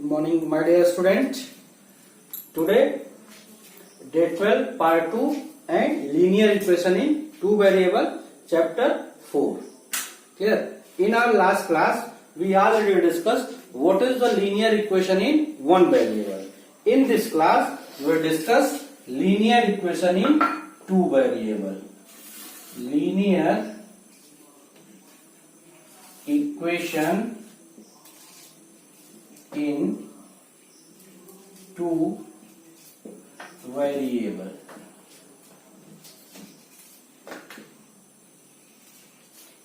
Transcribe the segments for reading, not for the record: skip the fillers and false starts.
morning, my dear student. Today, day 12, part 2 and linear equation in two variable, chapter 4. Clear? In our last class, we already discussed what is the linear equation in one variable. In this class, we will discuss linear equation in two variable. Linear equation in two variable.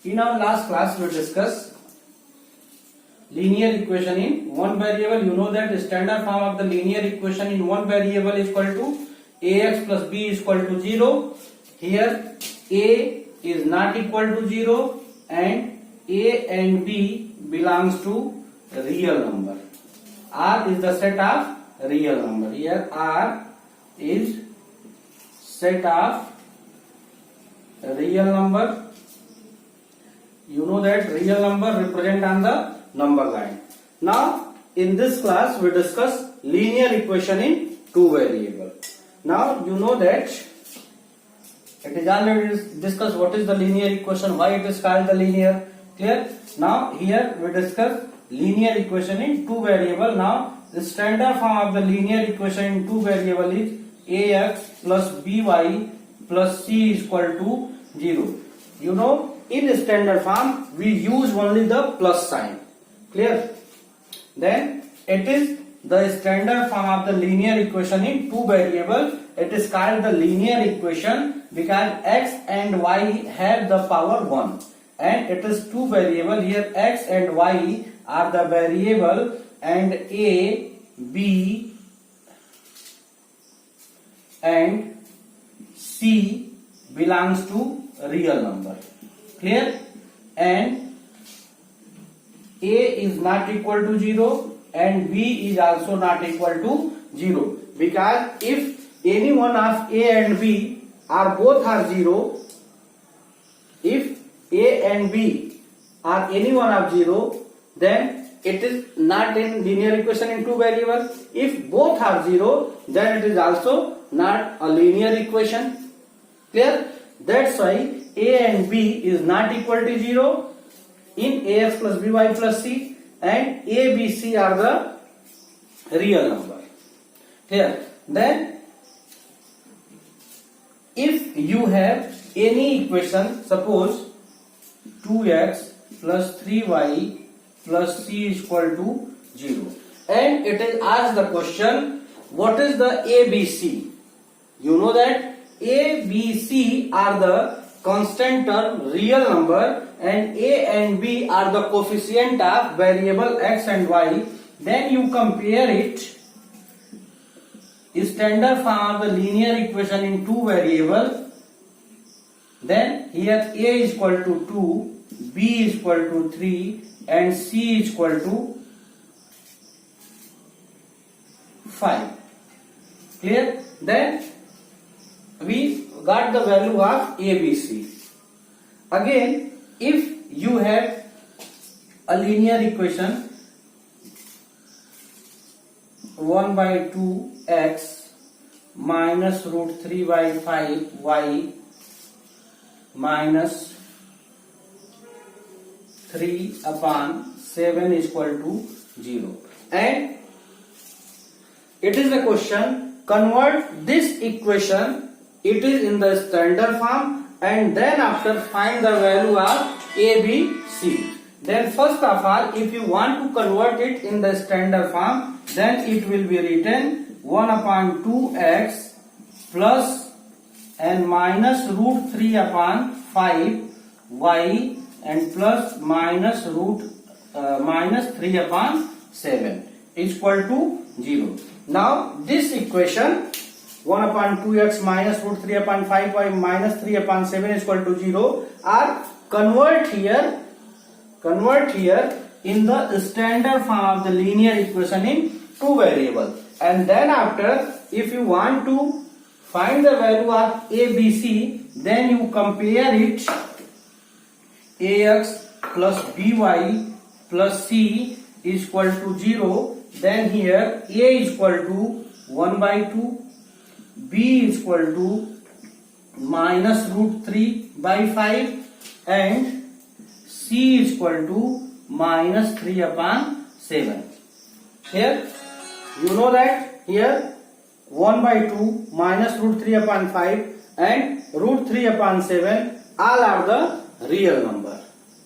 In our last class we discussed linear equation in one variable. You know that the standard form of the linear equation in one variable is equal to ax plus b is equal to 0. Here a is not equal to 0 and a and b belongs to real number. R is the set of real number. Here R is set of real number. You know that real number represent on the number line. Now in this class we discuss linear equation in two variable. Now you know that it is already discussed what is the linear equation, why it is called the linear. Clear? Now here we discuss linear equation in two variable. Now the standard form of the linear equation in two variable is ax plus by plus c is equal to 0. You know, in standard form we use only the plus sign. Clear? Then it is the standard form of the linear equation in two variable. It is called the linear equation because x and y have the power 1 and it is two variable. Here x and y are the variable and a, b and c belongs to real number. Clear? And a is not equal to 0 and b is also not equal to 0 because if any one of a and b are both are 0, if a and b are any one of 0, then it is not in linear equation in two variable. If both are 0, then it is also not a linear equation. Clear? That's why a and b is not equal to 0 in ax plus by plus c and a, b, c are the real number. Clear? Then if you have any equation, suppose 2x plus 3y plus c is equal to 0 and it is asked the question what is the ABC. You know that ABC are the constant term real number and a and b are the coefficient of variable x and y. Then you compare it. Standard form of the linear equation in two variable. Then here a is equal to 2, b is equal to 3 and c is equal to 5. Clear? Then we got the value of ABC. Again, if you have a linear equation 1 by 2x minus root 3 by 5 y minus 3 upon 7 is equal to 0 and it is the question convert this equation, it is in the standard form and then after find the value of a, b, c. Then first of all if you want to convert it in the standard form, then it will be written 1 upon 2x plus and minus root 3 upon 5 y and plus minus root minus 3 upon 7 is equal to 0. Now this equation 1 upon 2x minus root 3 upon 5y minus 3 upon 7 is equal to 0 are convert here in the standard form of the linear equation in two variable. And then after if you want to find the value of ABC, then you compare it ax plus by plus c is equal to 0 then here a is equal to 1 by 2, b is equal to minus root 3 by 5 and c is equal to minus 3 upon 7. Here you know that here 1 by 2 minus root 3 upon 5 and root 3 upon 7 all are the real number.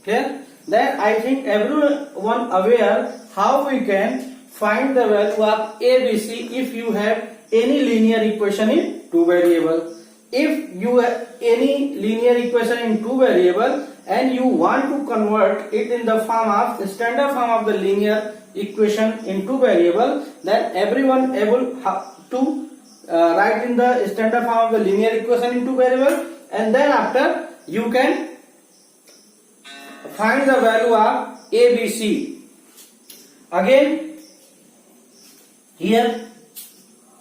Clear? Then I think everyone aware how we can find the value of a, b, c if you have any linear equation in two variable. If you have any linear equation in two variable and you want to convert it in the form of standard form of the linear equation in two variable, then everyone able to write in the standard form of the linear equation in two variable, and then after you can find the value of a, b, c. Again here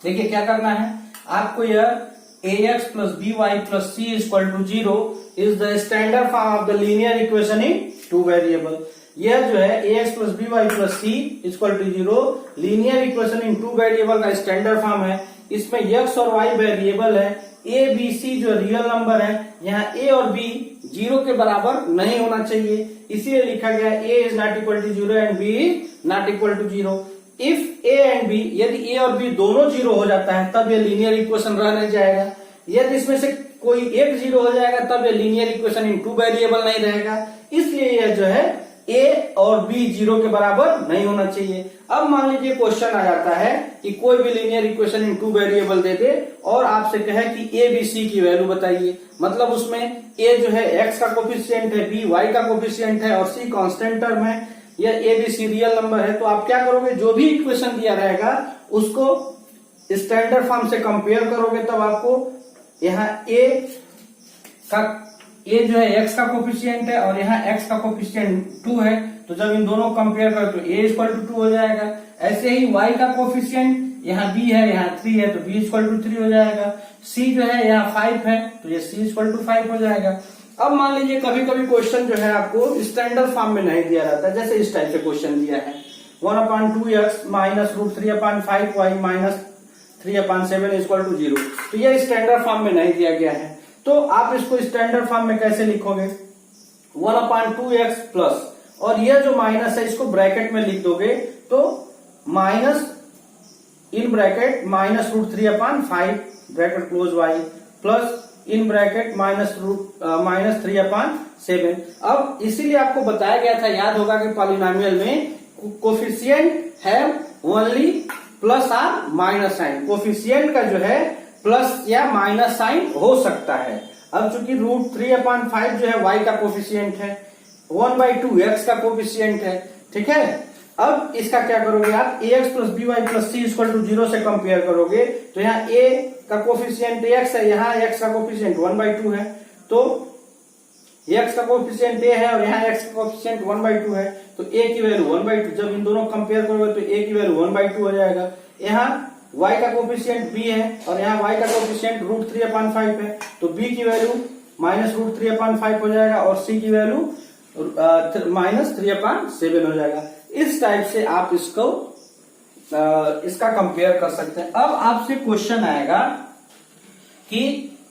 देखिए क्या करना है आपको, यह ax plus by plus c is equal to 0 is the standard form of the linear equation in two variable. यह जो है ax plus by plus c is equal to 0 linear equation in two variable का standard form है. इसमें x और y variable है, a b c जो real number है, यहाँ a और b 0 के बराबर नहीं होना चाहिए, इसीलिए लिखा गया a is not equal to 0 and b is not equal to 0. If a and b, यदि a और b दोनों 0 हो जाता है तब ये लीनियर इक्वेशन रह नहीं जाएगा. यदि इसमें से कोई एक 0 हो जाएगा तब ये linear equation in two variable नहीं रहेगा. इसलिए यह जो है a और b 0 के बराबर नहीं होना चाहिए. अब मान लीजिए क्वेश्चन आ जाता है कि कोई भी linear equation in two variable दे दे और आपसे कहे कि a b c की वैल्यू बताइए. मतलब उसमें a जो है x का कोफिशिएंट है, b y का कोफिशिएंट है और c कांस्टेंट टर्म है, यह A B C real number है. तो आप क्या करोगे, जो भी इक्वेशन दिया रहेगा उसको स्टैंडर्ड फॉर्म से कंपेयर करोगे, तब आपको यहाँ ए जो है एक्स का कोफिशिएंट है और यहाँ एक्स का कोफिशिएंट 2 है, तो जब इन दोनों कंपेयर करो तो ए इक्वल टू 2 हो जाएगा. ऐसे ही वाई का कोफिशिएंट यहाँ बी है, यहाँ 3 है, तो बी इक्वल टू 3 हो जाएगा. सी जो है यहाँ 5 है, तो ये सी इक्वल टू 5 हो जाएगा. अब मान लीजिए कभी कभी क्वेश्चन जो है आपको स्टैंडर्ड फॉर्म में नहीं दिया रहता, जैसे इस टाइप से क्वेश्चन दिया है 1/2x minus root 3/5y minus 3/7 equal to 0. तो यह स्टैंडर्ड फॉर्म में नहीं दिया गया है, तो आप इसको स्टैंडर्ड फॉर्म में कैसे लिखोगे, 1/2x प्लस, और यह जो माइनस है इसको ब्रैकेट में लिख दोगे तो minus in bracket minus root 3/5 bracket close y plus in bracket minus 3/7. अब इसीलिए आपको बताया गया था, याद होगा कि पॉलिनोमियल में कोफिशिएंट है ओनली प्लस और माइनस साइन. कोफिशिएंट का जो है प्लस या माइनस साइन हो सकता है. अब चूंकि रूट 3/5 जो है y का कोफिशिएंट है, 1/2 x का कोफिशिएंट है, ठीक है. अब इसका क्या करोगे आप, ax plus by plus c equal to 0 से कंपेयर करोगे, तो यहाँ a का कोफिशिएंट x है, यहाँ x का कोफिशिएंट 1/2 है, तो x का कोफिशिएंट a है और यहाँ x का कोफिशिएंट 1/2 है, तो a की वैल्यू 1/2. जब इन दोनों कंपेयर करोगे तो a की वैल्यू 1/2 हो जाएगा. यहाँ y का कोफिशिएंट b है और यहाँ y का कोफिशिएंट रूट 3/5 है, तो b की वैल्यू माइनस रूट 3/5 हो जाएगा और c की वैल्यू माइनस 3/7 हो जाएगा. इस टाइप से आप इसका कंपेयर कर सकते हैं. अब आपसे क्वेश्चन आएगा कि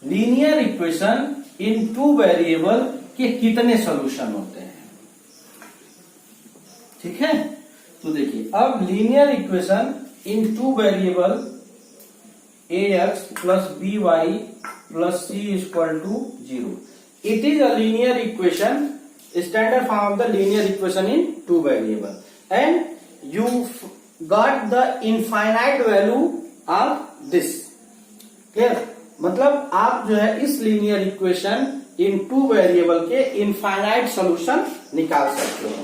linear equation in two variable के कितने सॉल्यूशन होते हैं, ठीक है. तो देखिए अब linear equation in two variable ax plus by plus c equal to 0. It is a linear equation, standard form of the linear equation in two variable, and you got the infinite value of this. Clear? मतलब आप जो है इस linear equation in two variable के infinite solution निकाल सकते हो.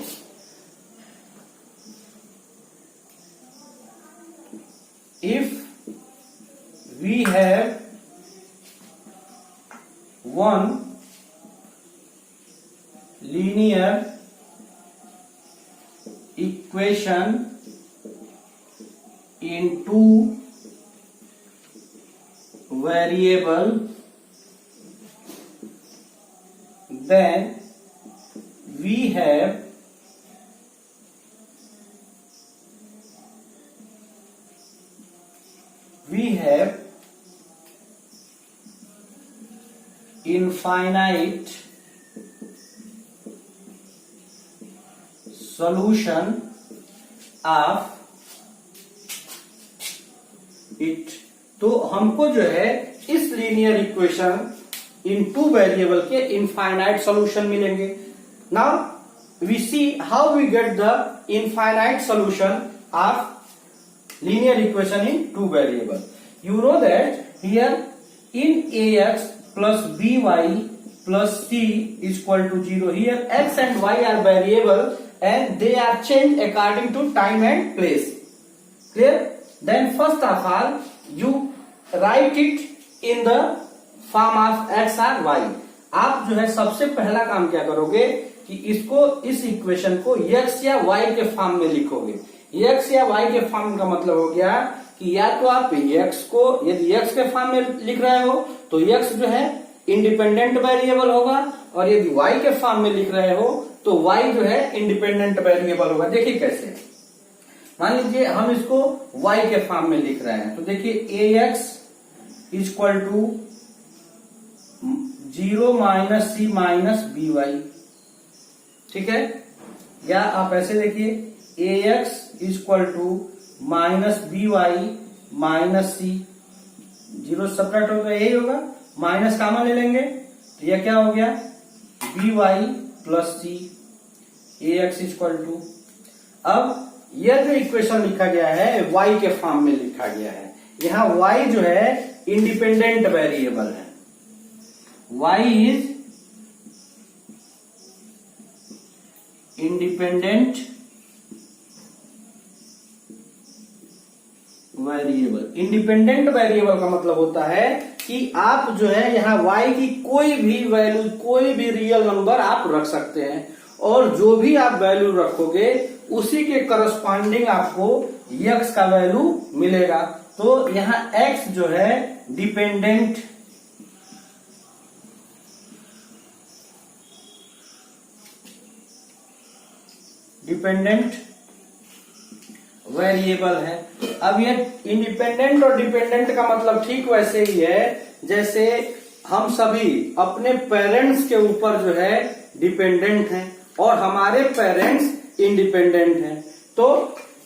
If we have one linear equation in two variable, then we have we have infinite solution of it। तो हमको जो है इस linear equation in two variable के इनफाइनाइट सॉल्यूशन मिलेंगे। Now we see how we get the infinite solution of linear equation in two variable. You know that here in ax plus by plus c is equal to 0, here x and y are variable and they are changed according to time and place, clear? Then first of all you write it in the form of x or y। आप जो है सबसे पहला काम क्या करोगे कि इसको इस इक्वेशन को x या y के फॉर्म में लिखोगे। x या y के फॉर्म का मतलब हो गया कि या तो आप x को यदि x के फॉर्म में लिख रहे हो तो x जो है इंडिपेंडेंट वेरिएबल होगा, और यदि y के फॉर्म में लिख रहे हो तो y जो है इंडिपेंडेंट वेरिएबल होगा। देखिए कैसे, मान लीजिए हम इसको y के फॉर्म में लिख रहे हैं तो देखिए ax is equal to 0 minus C minus B Y, ठीक है। या आप ऐसे देखिए ax is equal to minus B Y minus C, 0 separate होगा यही होगा, माइनस कॉमन ले लेंगे तो यह क्या हो गया B Y plus C ax is equal to. अब यह जो इक्वेशन लिखा गया है y के फॉर्म में लिखा गया है। यहाँ y जो है इंडिपेंडेंट वेरिएबल है, y is independent variable. Independent variable का मतलब होता है कि आप जो है यहाँ y की कोई भी वैल्यू, कोई भी रियल नंबर आप रख सकते हैं, और जो भी आप वैल्यू रखोगे उसी के करस्पॉन्डिंग आपको x का वैल्यू मिलेगा। तो यहाँ x जो है डिपेंडेंट वेरिएबल है। अब ये इंडिपेंडेंट और डिपेंडेंट का मतलब ठीक वैसे ही है जैसे हम सभी अपने पेरेंट्स के ऊपर जो है डिपेंडेंट हैं और हमारे पेरेंट्स इंडिपेंडेंट हैं। तो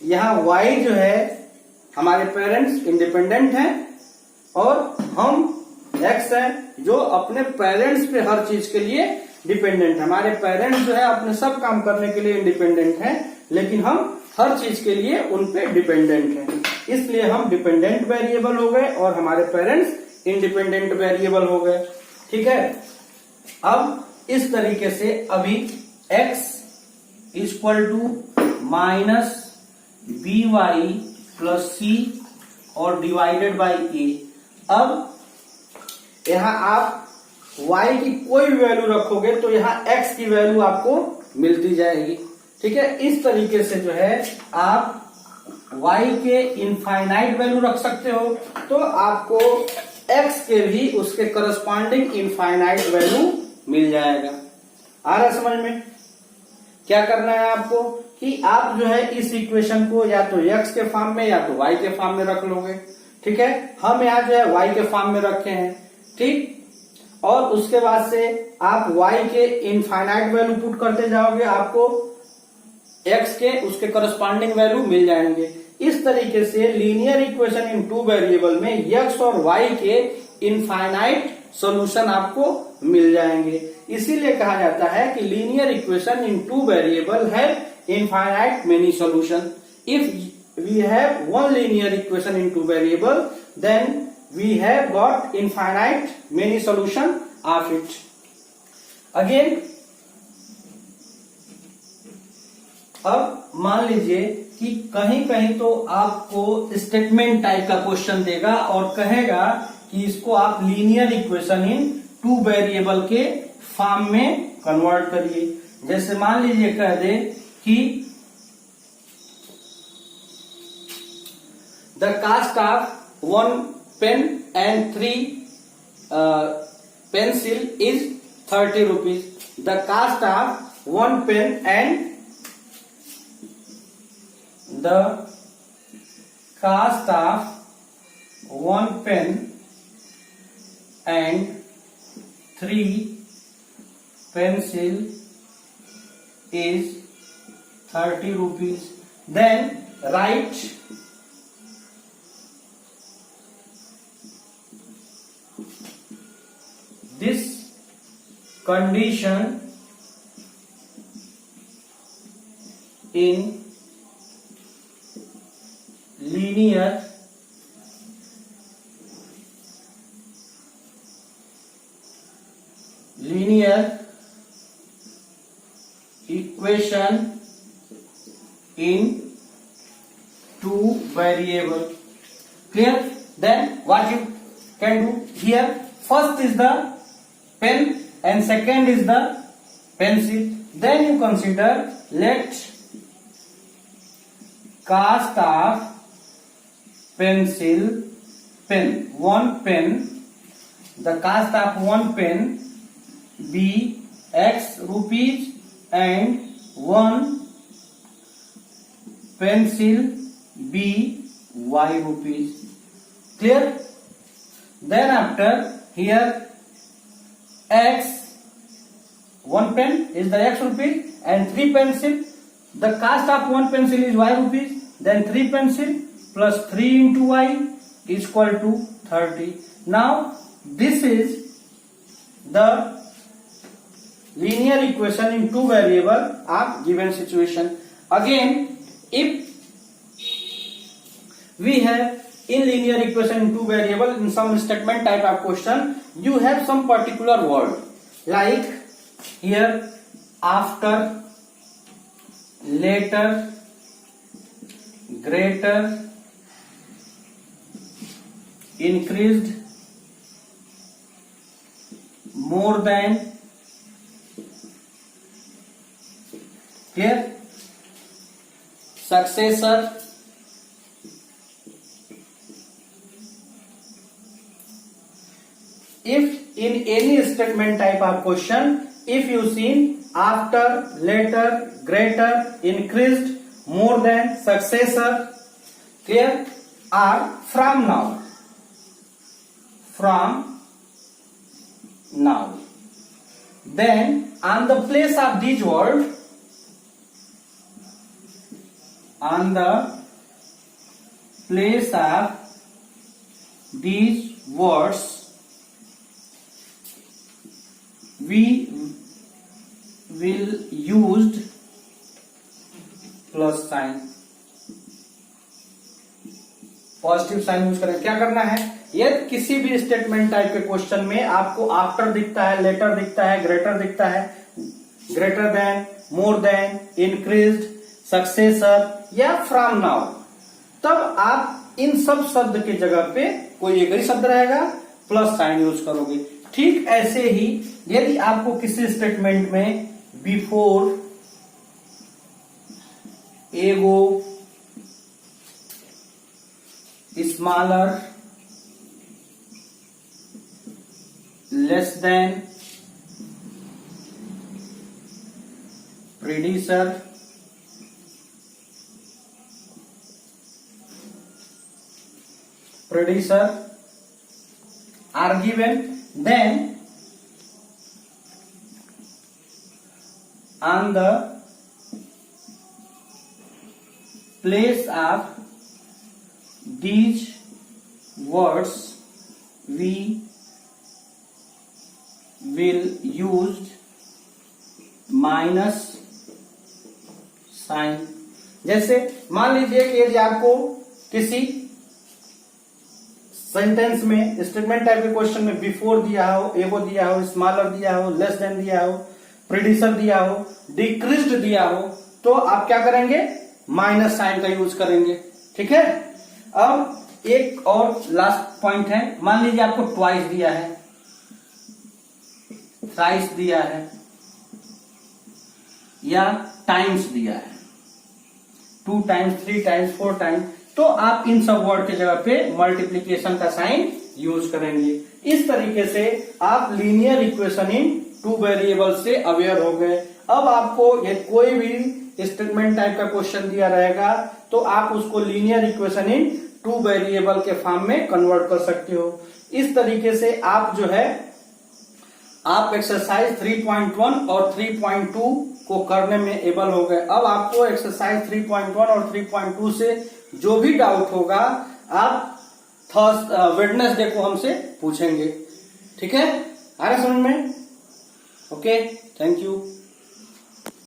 यहाँ y जो है हमारे पेरेंट्स इंडिपेंडेंट हैं और हम x है जो अपने पेरेंट्स पे हर चीज के लिए डिपेंडेंट है। हमारे पेरेंट्स जो है अपने सब काम करने के लिए इंडिपेंडेंट हैं, लेकिन हम हर चीज के लिए उन पे डिपेंडेंट हैं, इसलिए हम डिपेंडेंट वेरिएबल हो गए और हमारे पेरेंट्स इंडिपेंडेंट वेरिएबल हो गए, ठीक है। अब इस तरीके से अभी x is equal to minus B Y plus c और डिवाइडेड बाई ए। अब यहां आप y की कोई भी वैल्यू रखोगे तो यहाँ x की वैल्यू आपको मिलती जाएगी, ठीक है। इस तरीके से जो है आप y के इनफाइनाइट वैल्यू रख सकते हो तो आपको x के भी उसके करस्पॉन्डिंग इनफाइनाइट वैल्यू मिल जाएगा। आ रहा समझ में? क्या करना है आपको कि आप जो है इस इक्वेशन को या तो x के फॉर्म में या तो y के फॉर्म में रख लोगे, ठीक है। हम यहाँ जो है y के फॉर्म में रखे हैं, ठीक। और उसके बाद से आप y के इनफाइनाइट वैल्यू पुट करते जाओगे, आपको x के उसके करस्पॉन्डिंग वैल्यू मिल जाएंगे। इस तरीके से linear equation in two variable में x और y के इनफाइनाइट सॉल्यूशन आपको मिल जाएंगे। इसीलिए कहा जाता है कि linear equation in two variable है infinite many solution. If we have one linear equation in two variable then we have got infinite many solution of it. Again, अब मान लीजिए कि कहीं कहीं तो आपको स्टेटमेंट टाइप का क्वेश्चन देगा और कहेगा कि इसको आप linear equation in two variable के फॉर्म में कन्वर्ट करिए। जैसे मान लीजिए कह दे कि the cost of 1 pen and 3 pencil is 30 rupees. The cost of 1 pen and the cost of 1 pen and 3 pencil is 30 rupees. Then write this condition in linear equation in two variable. Clear? Then what you can do here, first is the pen and second is the pencil. Then you consider, let cost of pencil pen, one pen, the cost of one pen be X rupees and one pencil be Y rupees. Clear? Then after here X, one pen is the X rupees and 3 pencil, the cost of one pencil is Y rupees, then 3 pencil plus 3 into Y is equal to 30. Now this is the linear equation in two variable of given situation. Again, if we have in linear equation in two variable, in some statement type of question, you have some particular word like here after, later, greater, increased, more than. Clear? Successor, if in any statement type of question, if you see after, later, greater, increased, more than, successor, clear, or from now, then on the place of these words, on the place of these words, we will use plus sign, positive sign use करें. क्या करना है, यदि किसी भी statement type के question में आपको आफ्टर दिखता है, लेटर दिखता है, ग्रेटर दिखता है, greater than, more than, increased, successor या फ्रॉम नाउ, तब आप इन सब शब्द की जगह पे कोई एक ही शब्द रहेगा, प्लस साइन यूज करोगे. ठीक ऐसे ही यदि आपको किसी स्टेटमेंट में before, ago, smaller, less than, predecessor, are given, then on the place of these words we will use minus sign. जैसे मान लीजिए कि यदि आपको किसी सेंटेंस में स्टेटमेंट टाइप के क्वेश्चन में बिफोर दिया हो, एगो दिया हो, स्मॉलर दिया हो, लेस देन दिया हो, प्रीडिसर दिया हो, डिक्रीज्ड दिया हो, तो आप क्या करेंगे, माइनस साइन का यूज करेंगे. ठीक है. अब एक और लास्ट पॉइंट है, मान लीजिए आपको ट्वाइस दिया है, थ्राइस दिया है या टाइम्स दिया है, 2 टाइम्स, 3 टाइम्स, 4 टाइम्स, तो आप इन सब वर्ड की जगह पे मल्टीप्लीकेशन का साइन यूज करेंगे. इस तरीके से आप linear equation in two variable से अवेयर हो गए. अब आपको ये कोई भी स्टेटमेंट टाइप का क्वेश्चन दिया रहेगा तो आप उसको linear equation in two variable के फॉर्म में कन्वर्ट कर सकते हो। इस तरीके से आप जो है आप एक्सरसाइज 3.1 और 3.2 को करने में एबल हो गए। अब आपको एक्सरसाइज 3.1 और 3.2 से जो भी डाउट होगा आप वेडनेसडे को हमसे पूछेंगे। ठीक है, आ रहा समझ में? Okay, thank you.